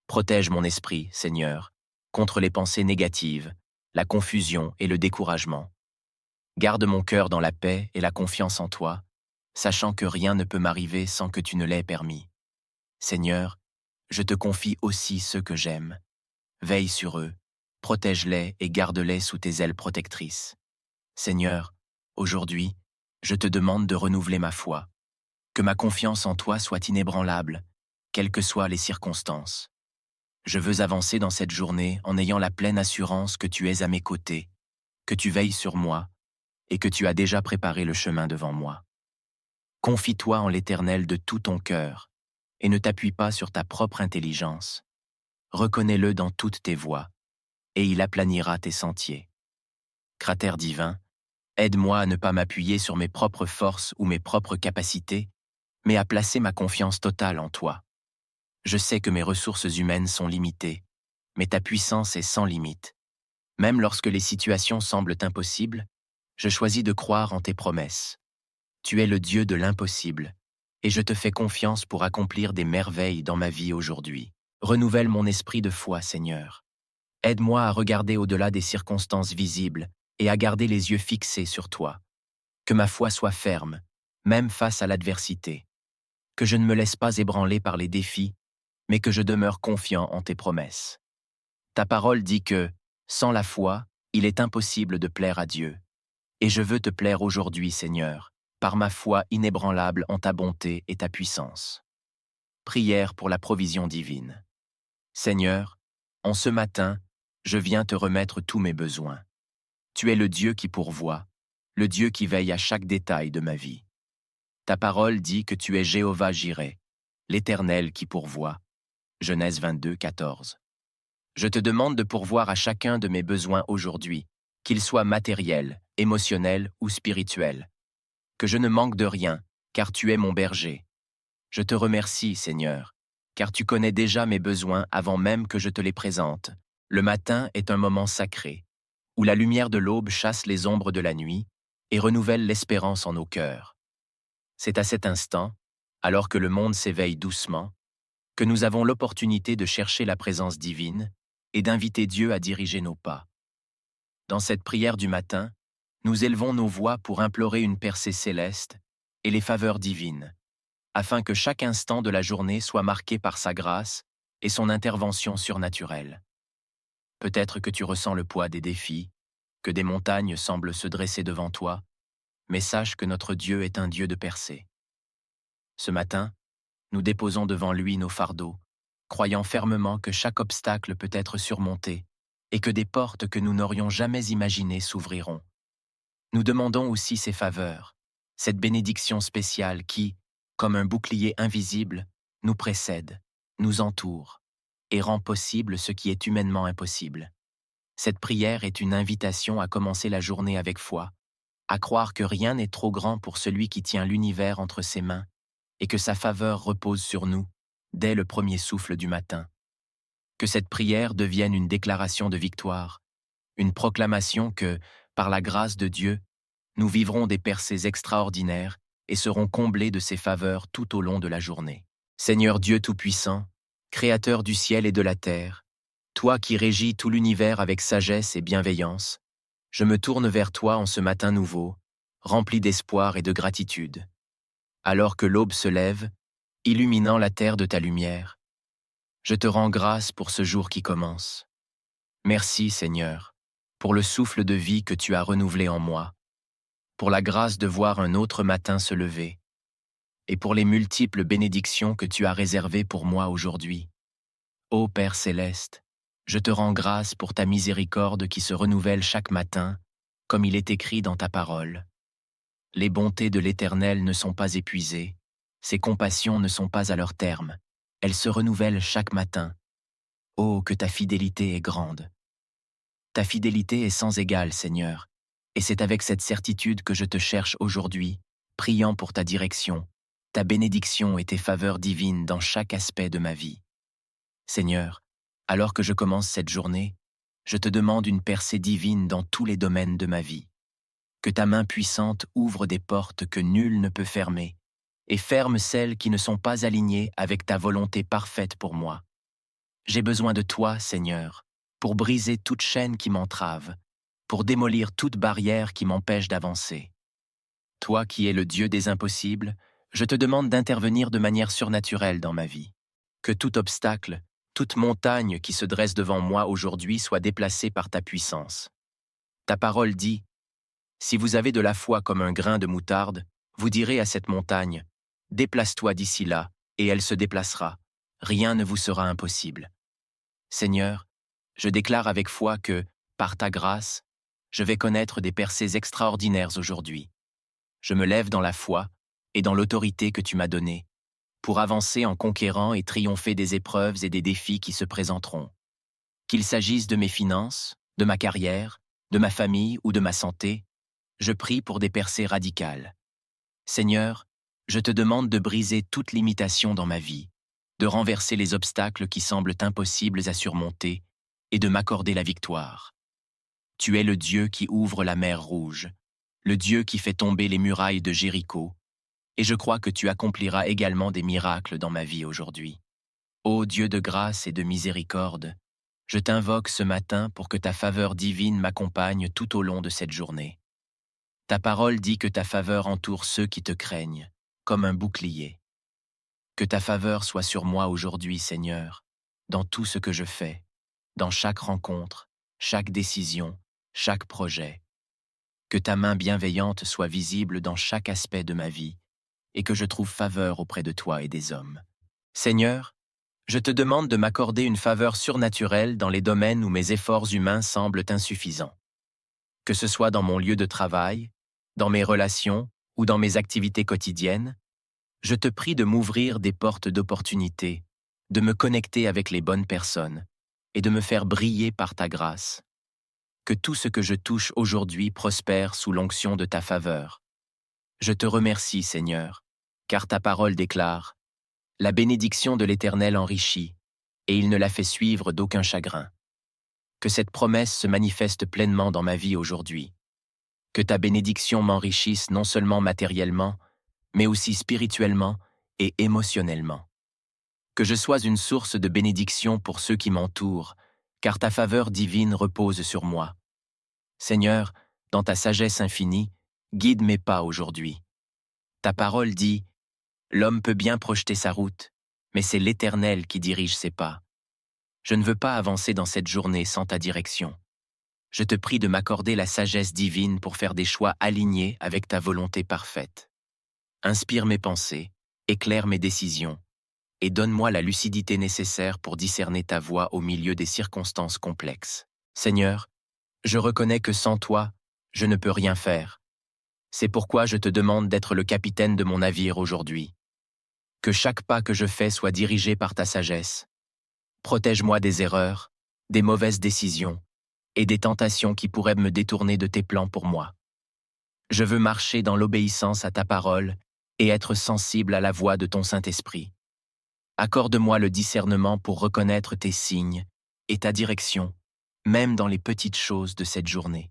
Protège mon esprit, Seigneur, contre les pensées négatives, la confusion et le découragement. Garde mon cœur dans la paix et la confiance en toi, sachant que rien ne peut m'arriver sans que tu ne l'aies permis. Seigneur, je te confie aussi ceux que j'aime. Veille sur eux, protège-les et garde-les sous tes ailes protectrices. Seigneur, aujourd'hui, je te demande de renouveler ma foi, que ma confiance en toi soit inébranlable, quelles que soient les circonstances. Je veux avancer dans cette journée en ayant la pleine assurance que tu es à mes côtés, que tu veilles sur moi et que tu as déjà préparé le chemin devant moi. Confie-toi en l'Éternel de tout ton cœur et ne t'appuie pas sur ta propre intelligence. Reconnais-le dans toutes tes voies et il aplanira tes sentiers. Cratère divin, aide-moi à ne pas m'appuyer sur mes propres forces ou mes propres capacités, mais à placer ma confiance totale en toi. Je sais que mes ressources humaines sont limitées, mais ta puissance est sans limite. Même lorsque les situations semblent impossibles, je choisis de croire en tes promesses. Tu es le Dieu de l'impossible, et je te fais confiance pour accomplir des merveilles dans ma vie aujourd'hui. Renouvelle mon esprit de foi, Seigneur. Aide-moi à regarder au-delà des circonstances visibles et à garder les yeux fixés sur toi. Que ma foi soit ferme, même face à l'adversité. Que je ne me laisse pas ébranler par les défis, mais que je demeure confiant en tes promesses. Ta parole dit que, sans la foi, il est impossible de plaire à Dieu. Et je veux te plaire aujourd'hui, Seigneur, par ma foi inébranlable en ta bonté et ta puissance. Prière pour la provision divine. Seigneur, en ce matin, je viens te remettre tous mes besoins. Tu es le Dieu qui pourvoit, le Dieu qui veille à chaque détail de ma vie. Ta parole dit que tu es Jéhovah Jireh, l'Éternel qui pourvoit. Genèse 22, 14. Je te demande de pourvoir à chacun de mes besoins aujourd'hui, qu'ils soient matériels, émotionnels ou spirituels. Que je ne manque de rien, car tu es mon berger. Je te remercie, Seigneur, car tu connais déjà mes besoins avant même que je te les présente. Le matin est un moment sacré, où la lumière de l'aube chasse les ombres de la nuit et renouvelle l'espérance en nos cœurs. C'est à cet instant, alors que le monde s'éveille doucement, que nous avons l'opportunité de chercher la présence divine et d'inviter Dieu à diriger nos pas. Dans cette prière du matin, nous élevons nos voix pour implorer une percée céleste et les faveurs divines, afin que chaque instant de la journée soit marqué par sa grâce et son intervention surnaturelle. Peut-être que tu ressens le poids des défis, que des montagnes semblent se dresser devant toi, mais sache que notre Dieu est un Dieu de percée. Ce matin, nous déposons devant lui nos fardeaux, croyant fermement que chaque obstacle peut être surmonté et que des portes que nous n'aurions jamais imaginées s'ouvriront. Nous demandons aussi ses faveurs, cette bénédiction spéciale qui, comme un bouclier invisible, nous précède, nous entoure et rend possible ce qui est humainement impossible. Cette prière est une invitation à commencer la journée avec foi, à croire que rien n'est trop grand pour celui qui tient l'univers entre ses mains et que sa faveur repose sur nous dès le premier souffle du matin. Que cette prière devienne une déclaration de victoire, une proclamation que, par la grâce de Dieu, nous vivrons des percées extraordinaires et serons comblés de ses faveurs tout au long de la journée. Seigneur Dieu Tout-Puissant, Créateur du ciel et de la terre, toi qui régis tout l'univers avec sagesse et bienveillance, je me tourne vers toi en ce matin nouveau, rempli d'espoir et de gratitude. Alors que l'aube se lève, illuminant la terre de ta lumière, je te rends grâce pour ce jour qui commence. Merci, Seigneur, pour le souffle de vie que tu as renouvelé en moi, pour la grâce de voir un autre matin se lever, et pour les multiples bénédictions que tu as réservées pour moi aujourd'hui. Ô Père céleste, je te rends grâce pour ta miséricorde qui se renouvelle chaque matin, comme il est écrit dans ta parole. Les bontés de l'Éternel ne sont pas épuisées, ses compassions ne sont pas à leur terme, elles se renouvellent chaque matin. Oh, que ta fidélité est grande! Ta fidélité est sans égale, Seigneur, et c'est avec cette certitude que je te cherche aujourd'hui, priant pour ta direction, ta bénédiction et tes faveurs divines dans chaque aspect de ma vie. Seigneur, alors que je commence cette journée, je te demande une percée divine dans tous les domaines de ma vie. Que ta main puissante ouvre des portes que nul ne peut fermer, et ferme celles qui ne sont pas alignées avec ta volonté parfaite pour moi. J'ai besoin de toi, Seigneur, pour briser toute chaîne qui m'entrave, pour démolir toute barrière qui m'empêche d'avancer. Toi qui es le Dieu des impossibles, je te demande d'intervenir de manière surnaturelle dans ma vie. Que tout obstacle, toute montagne qui se dresse devant moi aujourd'hui soit déplacée par ta puissance. Ta parole dit, « Si vous avez de la foi comme un grain de moutarde, vous direz à cette montagne, « Déplace-toi d'ici là, et elle se déplacera. Rien ne vous sera impossible. » Seigneur, je déclare avec foi que, par ta grâce, je vais connaître des percées extraordinaires aujourd'hui. Je me lève dans la foi et dans l'autorité que tu m'as donnée, pour avancer en conquérant et triompher des épreuves et des défis qui se présenteront. Qu'il s'agisse de mes finances, de ma carrière, de ma famille ou de ma santé, je prie pour des percées radicales. Seigneur, je te demande de briser toute limitation dans ma vie, de renverser les obstacles qui semblent impossibles à surmonter et de m'accorder la victoire. Tu es le Dieu qui ouvre la mer Rouge, le Dieu qui fait tomber les murailles de Jéricho, et je crois que tu accompliras également des miracles dans ma vie aujourd'hui. Ô Dieu de grâce et de miséricorde, je t'invoque ce matin pour que ta faveur divine m'accompagne tout au long de cette journée. Ta parole dit que ta faveur entoure ceux qui te craignent, comme un bouclier. Que ta faveur soit sur moi aujourd'hui, Seigneur, dans tout ce que je fais, dans chaque rencontre, chaque décision, chaque projet. Que ta main bienveillante soit visible dans chaque aspect de ma vie et que je trouve faveur auprès de toi et des hommes. Seigneur, je te demande de m'accorder une faveur surnaturelle dans les domaines où mes efforts humains semblent insuffisants. Que ce soit dans mon lieu de travail, dans mes relations ou dans mes activités quotidiennes, je te prie de m'ouvrir des portes d'opportunité, de me connecter avec les bonnes personnes et de me faire briller par ta grâce. Que tout ce que je touche aujourd'hui prospère sous l'onction de ta faveur. Je te remercie, Seigneur, car ta parole déclare « La bénédiction de l'Éternel enrichit, et il ne la fait suivre d'aucun chagrin. » Que cette promesse se manifeste pleinement dans ma vie aujourd'hui. Que ta bénédiction m'enrichisse non seulement matériellement, mais aussi spirituellement et émotionnellement. Que je sois une source de bénédiction pour ceux qui m'entourent, car ta faveur divine repose sur moi. Seigneur, dans ta sagesse infinie, guide mes pas aujourd'hui. Ta parole dit « L'homme peut bien projeter sa route, mais c'est l'Éternel qui dirige ses pas. » Je ne veux pas avancer dans cette journée sans ta direction. Je te prie de m'accorder la sagesse divine pour faire des choix alignés avec ta volonté parfaite. Inspire mes pensées, éclaire mes décisions, et donne-moi la lucidité nécessaire pour discerner ta voie au milieu des circonstances complexes. Seigneur, je reconnais que sans toi, je ne peux rien faire. C'est pourquoi je te demande d'être le capitaine de mon navire aujourd'hui. Que chaque pas que je fais soit dirigé par ta sagesse. Protège-moi des erreurs, des mauvaises décisions et des tentations qui pourraient me détourner de tes plans pour moi. Je veux marcher dans l'obéissance à ta parole et être sensible à la voix de ton Saint-Esprit. Accorde-moi le discernement pour reconnaître tes signes et ta direction, même dans les petites choses de cette journée.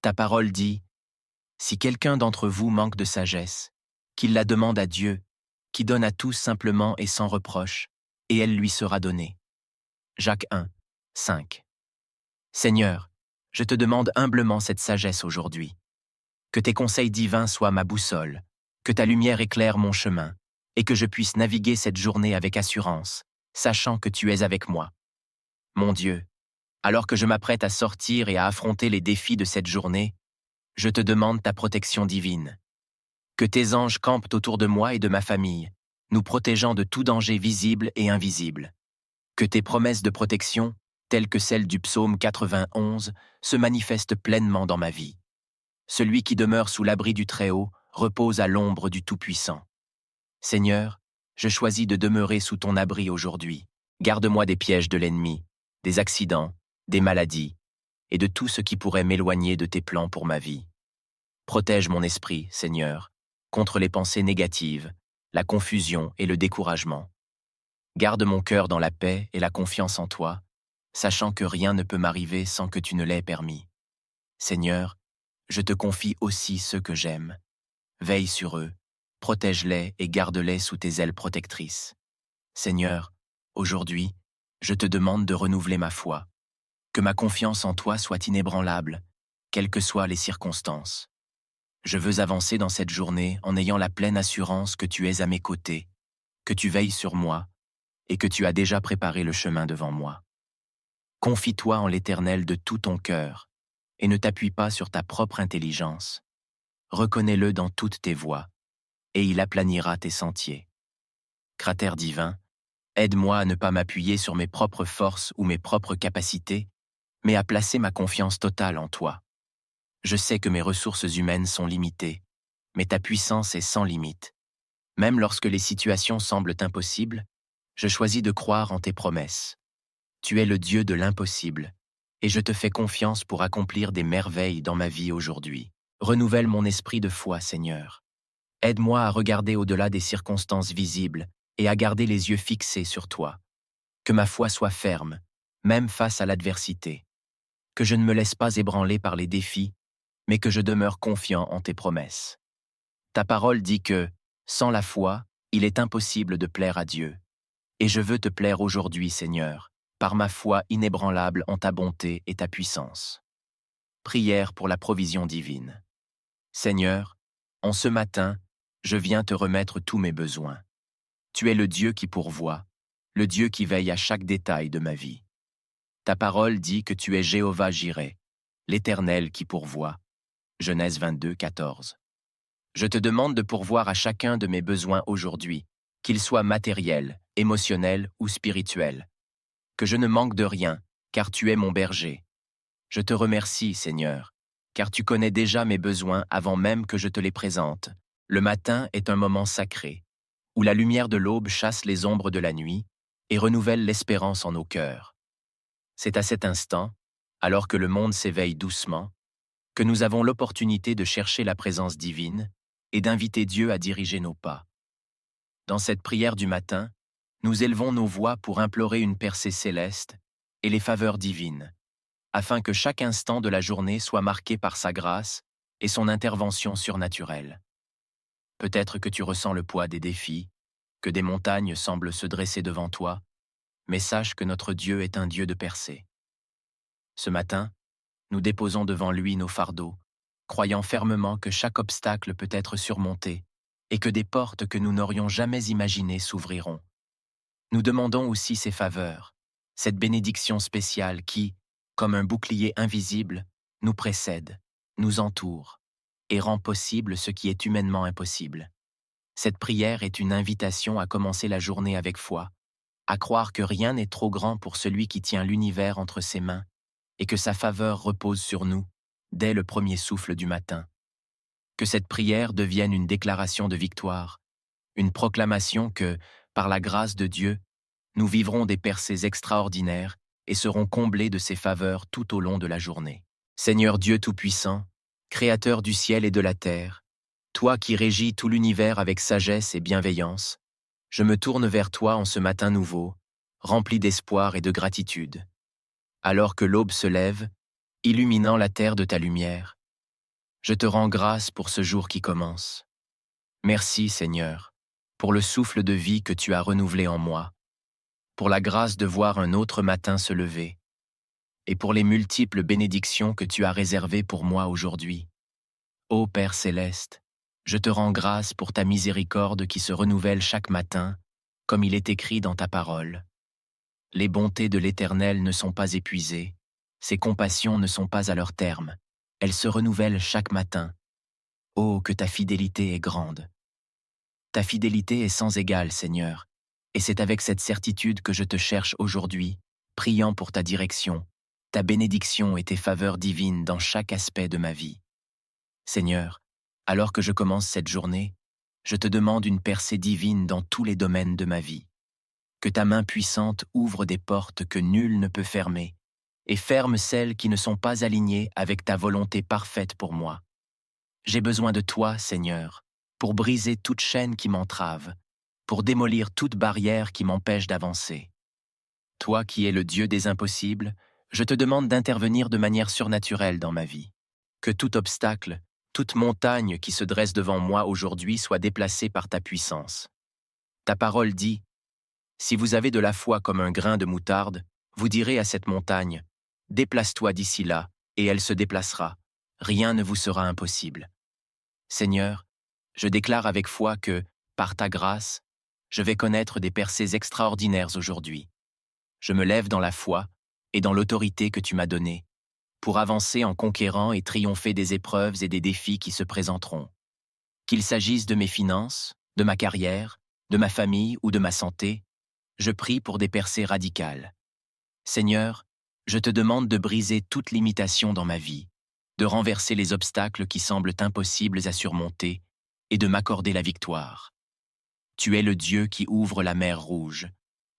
Ta parole dit, « Si quelqu'un d'entre vous manque de sagesse, qu'il la demande à Dieu, qui donne à tous simplement et sans reproche, et elle lui sera donnée. » Jacques 1, 5. Seigneur, je te demande humblement cette sagesse aujourd'hui. Que tes conseils divins soient ma boussole, que ta lumière éclaire mon chemin, et que je puisse naviguer cette journée avec assurance, sachant que tu es avec moi. Mon Dieu, alors que je m'apprête à sortir et à affronter les défis de cette journée, je te demande ta protection divine. Que tes anges campent autour de moi et de ma famille, nous protégeant de tout danger visible et invisible. Que tes promesses de protection, telles que celles du psaume 91, se manifestent pleinement dans ma vie. Celui qui demeure sous l'abri du Très-Haut repose à l'ombre du Tout-Puissant. Seigneur, je choisis de demeurer sous ton abri aujourd'hui. Garde-moi des pièges de l'ennemi, des accidents, des maladies, et de tout ce qui pourrait m'éloigner de tes plans pour ma vie. Protège mon esprit, Seigneur, contre les pensées négatives, la confusion et le découragement. Garde mon cœur dans la paix et la confiance en toi, sachant que rien ne peut m'arriver sans que tu ne l'aies permis. Seigneur, je te confie aussi ceux que j'aime. Veille sur eux, protège-les et garde-les sous tes ailes protectrices. Seigneur, aujourd'hui, je te demande de renouveler ma foi, que ma confiance en toi soit inébranlable, quelles que soient les circonstances. Je veux avancer dans cette journée en ayant la pleine assurance que tu es à mes côtés, que tu veilles sur moi et que tu as déjà préparé le chemin devant moi. Confie-toi en l'Éternel de tout ton cœur et ne t'appuie pas sur ta propre intelligence. Reconnais-le dans toutes tes voies, et il aplanira tes sentiers. Cratère divin, aide-moi à ne pas m'appuyer sur mes propres forces ou mes propres capacités, mais à placer ma confiance totale en toi. Je sais que mes ressources humaines sont limitées, mais ta puissance est sans limite. Même lorsque les situations semblent impossibles, je choisis de croire en tes promesses. Tu es le Dieu de l'impossible, et je te fais confiance pour accomplir des merveilles dans ma vie aujourd'hui. Renouvelle mon esprit de foi, Seigneur. Aide-moi à regarder au-delà des circonstances visibles et à garder les yeux fixés sur toi. Que ma foi soit ferme, même face à l'adversité. Que je ne me laisse pas ébranler par les défis, mais que je demeure confiant en tes promesses. Ta parole dit que, sans la foi, il est impossible de plaire à Dieu. Et je veux te plaire aujourd'hui, Seigneur, par ma foi inébranlable en ta bonté et ta puissance. Prière pour la provision divine. Seigneur, en ce matin, je viens te remettre tous mes besoins. Tu es le Dieu qui pourvoit, le Dieu qui veille à chaque détail de ma vie. Ta parole dit que tu es Jéhovah Jireh, l'Éternel qui pourvoit. Genèse 22, 14. Je te demande de pourvoir à chacun de mes besoins aujourd'hui, qu'ils soient matériels, émotionnels ou spirituels. Que je ne manque de rien, car tu es mon berger. Je te remercie, Seigneur, car tu connais déjà mes besoins avant même que je te les présente. Le matin est un moment sacré, où la lumière de l'aube chasse les ombres de la nuit et renouvelle l'espérance en nos cœurs. C'est à cet instant, alors que le monde s'éveille doucement, que nous avons l'opportunité de chercher la présence divine et d'inviter Dieu à diriger nos pas. Dans cette prière du matin, nous élevons nos voix pour implorer une percée céleste et les faveurs divines, afin que chaque instant de la journée soit marqué par sa grâce et son intervention surnaturelle. Peut-être que tu ressens le poids des défis, que des montagnes semblent se dresser devant toi, mais sache que notre Dieu est un Dieu de percée. Ce matin, nous déposons devant lui nos fardeaux, croyant fermement que chaque obstacle peut être surmonté et que des portes que nous n'aurions jamais imaginées s'ouvriront. Nous demandons aussi ses faveurs, cette bénédiction spéciale qui, comme un bouclier invisible, nous précède, nous entoure et rend possible ce qui est humainement impossible. Cette prière est une invitation à commencer la journée avec foi, à croire que rien n'est trop grand pour celui qui tient l'univers entre ses mains et que sa faveur repose sur nous dès le premier souffle du matin. Que cette prière devienne une déclaration de victoire, une proclamation que, par la grâce de Dieu, nous vivrons des percées extraordinaires et serons comblés de ses faveurs tout au long de la journée. Seigneur Dieu Tout-Puissant, Créateur du ciel et de la terre, Toi qui régis tout l'univers avec sagesse et bienveillance, je me tourne vers toi en ce matin nouveau, rempli d'espoir et de gratitude. Alors que l'aube se lève, illuminant la terre de ta lumière, je te rends grâce pour ce jour qui commence. Merci, Seigneur, pour le souffle de vie que tu as renouvelé en moi, pour la grâce de voir un autre matin se lever, et pour les multiples bénédictions que tu as réservées pour moi aujourd'hui. Ô Père céleste, je te rends grâce pour ta miséricorde qui se renouvelle chaque matin, comme il est écrit dans ta parole. Les bontés de l'Éternel ne sont pas épuisées, ses compassions ne sont pas à leur terme, elles se renouvellent chaque matin. Oh, que ta fidélité est grande! Ta fidélité est sans égale, Seigneur, et c'est avec cette certitude que je te cherche aujourd'hui, priant pour ta direction, ta bénédiction et tes faveurs divines dans chaque aspect de ma vie. Seigneur, alors que je commence cette journée, je te demande une percée divine dans tous les domaines de ma vie. Que ta main puissante ouvre des portes que nul ne peut fermer, et ferme celles qui ne sont pas alignées avec ta volonté parfaite pour moi. J'ai besoin de toi, Seigneur, pour briser toute chaîne qui m'entrave, pour démolir toute barrière qui m'empêche d'avancer. Toi qui es le Dieu des impossibles, je te demande d'intervenir de manière surnaturelle dans ma vie. Que tout obstacle, toute montagne qui se dresse devant moi aujourd'hui soit déplacée par ta puissance. Ta parole dit: « Si vous avez de la foi comme un grain de moutarde, vous direz à cette montagne: « Déplace-toi d'ici là, et elle se déplacera. Rien ne vous sera impossible. » Seigneur, je déclare avec foi que, par ta grâce, je vais connaître des percées extraordinaires aujourd'hui. Je me lève dans la foi et dans l'autorité que tu m'as donnée, pour avancer en conquérant et triompher des épreuves et des défis qui se présenteront. Qu'il s'agisse de mes finances, de ma carrière, de ma famille ou de ma santé, je prie pour des percées radicales. Seigneur, je te demande de briser toute limitation dans ma vie, de renverser les obstacles qui semblent impossibles à surmonter et de m'accorder la victoire. Tu es le Dieu qui ouvre la mer Rouge,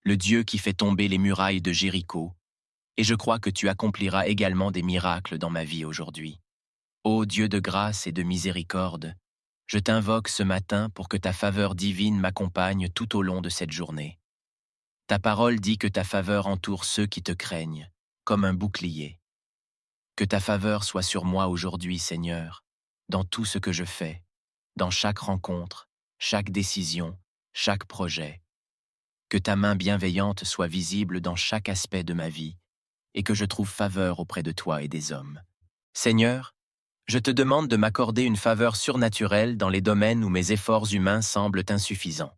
le Dieu qui fait tomber les murailles de Jéricho, et je crois que tu accompliras également des miracles dans ma vie aujourd'hui. Ô Dieu de grâce et de miséricorde, je t'invoque ce matin pour que ta faveur divine m'accompagne tout au long de cette journée. Ta parole dit que ta faveur entoure ceux qui te craignent, comme un bouclier. Que ta faveur soit sur moi aujourd'hui, Seigneur, dans tout ce que je fais, dans chaque rencontre, chaque décision, chaque projet. Que ta main bienveillante soit visible dans chaque aspect de ma vie et que je trouve faveur auprès de toi et des hommes. Seigneur, je te demande de m'accorder une faveur surnaturelle dans les domaines où mes efforts humains semblent insuffisants.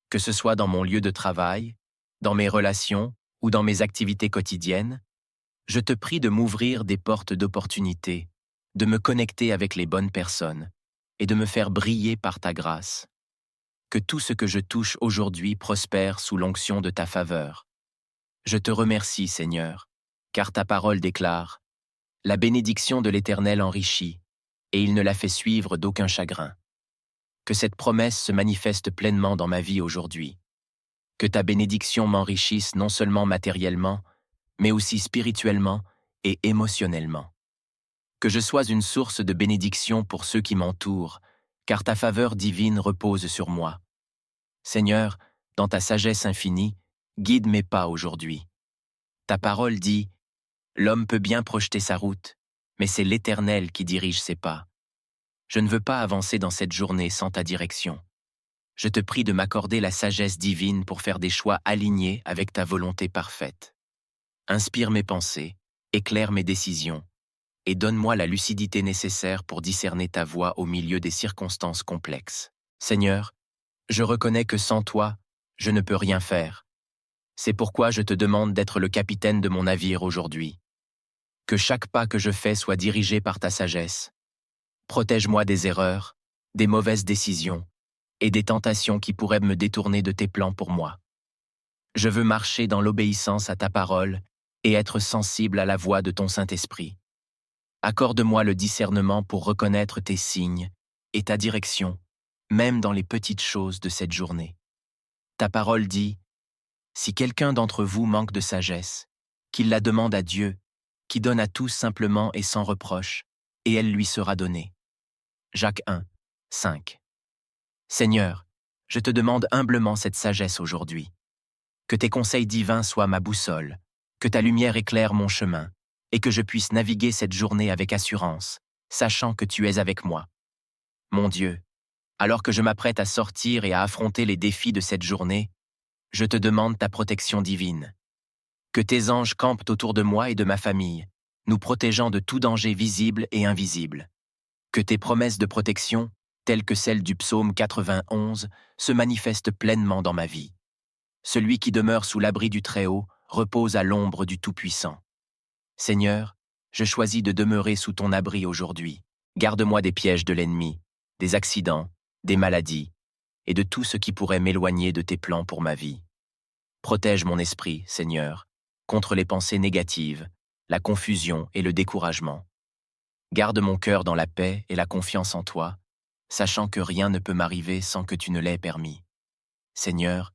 Que ce soit dans mon lieu de travail, dans mes relations ou dans mes activités quotidiennes, je te prie de m'ouvrir des portes d'opportunité, de me connecter avec les bonnes personnes et de me faire briller par ta grâce. Que tout ce que je touche aujourd'hui prospère sous l'onction de ta faveur. Je te remercie, Seigneur, car ta parole déclare: « La bénédiction de l'Éternel enrichit, et il ne la fait suivre d'aucun chagrin. » Que cette promesse se manifeste pleinement dans ma vie aujourd'hui. Que ta bénédiction m'enrichisse non seulement matériellement, mais aussi spirituellement et émotionnellement. Que je sois une source de bénédiction pour ceux qui m'entourent, car ta faveur divine repose sur moi. Seigneur, dans ta sagesse infinie, guide mes pas aujourd'hui. Ta parole dit: « L'homme peut bien projeter sa route, mais c'est l'Éternel qui dirige ses pas. » Je ne veux pas avancer dans cette journée sans ta direction. Je te prie de m'accorder la sagesse divine pour faire des choix alignés avec ta volonté parfaite. Inspire mes pensées, éclaire mes décisions, et donne-moi la lucidité nécessaire pour discerner ta voie au milieu des circonstances complexes. Seigneur, je reconnais que sans toi, je ne peux rien faire. C'est pourquoi je te demande d'être le capitaine de mon navire aujourd'hui. Que chaque pas que je fais soit dirigé par ta sagesse. Protège-moi des erreurs, des mauvaises décisions et des tentations qui pourraient me détourner de tes plans pour moi. Je veux marcher dans l'obéissance à ta parole et être sensible à la voix de ton Saint-Esprit. Accorde-moi le discernement pour reconnaître tes signes et ta direction, même dans les petites choses de cette journée. Ta parole dit: « Si quelqu'un d'entre vous manque de sagesse, qu'il la demande à Dieu, qui donne à tous simplement et sans reproche, et elle lui sera donnée. » Jacques 1, 5. Seigneur, je te demande humblement cette sagesse aujourd'hui. Que tes conseils divins soient ma boussole, que ta lumière éclaire mon chemin, et que je puisse naviguer cette journée avec assurance, sachant que tu es avec moi. Mon Dieu, alors que je m'apprête à sortir et à affronter les défis de cette journée, je te demande ta protection divine. Que tes anges campent autour de moi et de ma famille, nous protégeant de tout danger visible et invisible. Que tes promesses de protection, telles que celles du psaume 91, se manifestent pleinement dans ma vie. Celui qui demeure sous l'abri du Très-Haut repose à l'ombre du Tout-Puissant. Seigneur, je choisis de demeurer sous ton abri aujourd'hui. Garde-moi des pièges de l'ennemi, des accidents, des maladies, et de tout ce qui pourrait m'éloigner de tes plans pour ma vie. Protège mon esprit, Seigneur, contre les pensées négatives, la confusion et le découragement. Garde mon cœur dans la paix et la confiance en toi, sachant que rien ne peut m'arriver sans que tu ne l'aies permis. Seigneur,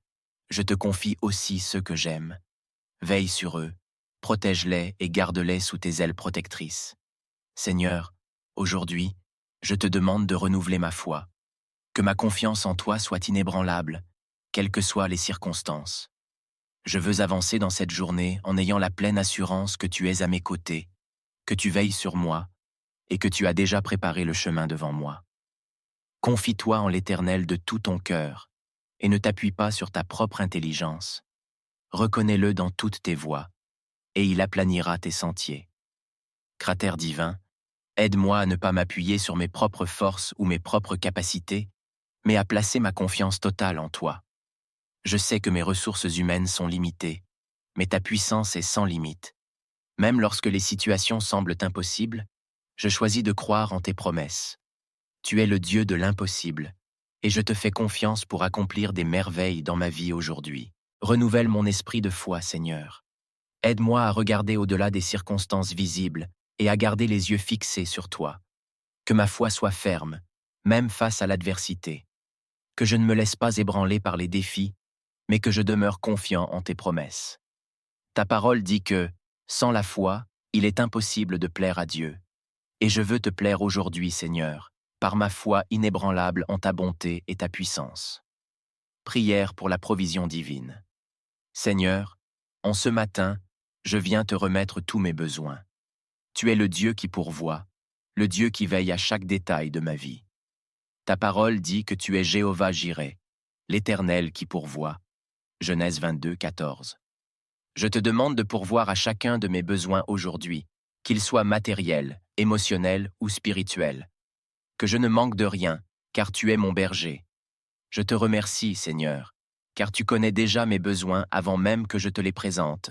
je te confie aussi ceux que j'aime. Veille sur eux, protège-les et garde-les sous tes ailes protectrices. Seigneur, aujourd'hui, je te demande de renouveler ma foi, que ma confiance en toi soit inébranlable, quelles que soient les circonstances. Je veux avancer dans cette journée en ayant la pleine assurance que tu es à mes côtés, que tu veilles sur moi et que tu as déjà préparé le chemin devant moi. Confie-toi en l'Éternel de tout ton cœur et ne t'appuie pas sur ta propre intelligence. Reconnais-le dans toutes tes voies et il aplanira tes sentiers. Cratère divin, aide-moi à ne pas m'appuyer sur mes propres forces ou mes propres capacités, mais à placer ma confiance totale en toi. Je sais que mes ressources humaines sont limitées, mais ta puissance est sans limite. Même lorsque les situations semblent impossibles, je choisis de croire en tes promesses. Tu es le Dieu de l'impossible, et je te fais confiance pour accomplir des merveilles dans ma vie aujourd'hui. Renouvelle mon esprit de foi, Seigneur. Aide-moi à regarder au-delà des circonstances visibles et à garder les yeux fixés sur toi. Que ma foi soit ferme, même face à l'adversité. Que je ne me laisse pas ébranler par les défis, mais que je demeure confiant en tes promesses. Ta parole dit que, sans la foi, il est impossible de plaire à Dieu. Et je veux te plaire aujourd'hui, Seigneur, par ma foi inébranlable en ta bonté et ta puissance. Prière pour la provision divine. Seigneur, en ce matin, je viens te remettre tous mes besoins. Tu es le Dieu qui pourvoit, le Dieu qui veille à chaque détail de ma vie. Ta parole dit que tu es Jéhovah Jireh, l'Éternel qui pourvoit. Genèse 22, 14. Je te demande de pourvoir à chacun de mes besoins aujourd'hui, qu'ils soient matériels, émotionnels ou spirituels. Que je ne manque de rien, car tu es mon berger. Je te remercie, Seigneur, car tu connais déjà mes besoins avant même que je te les présente,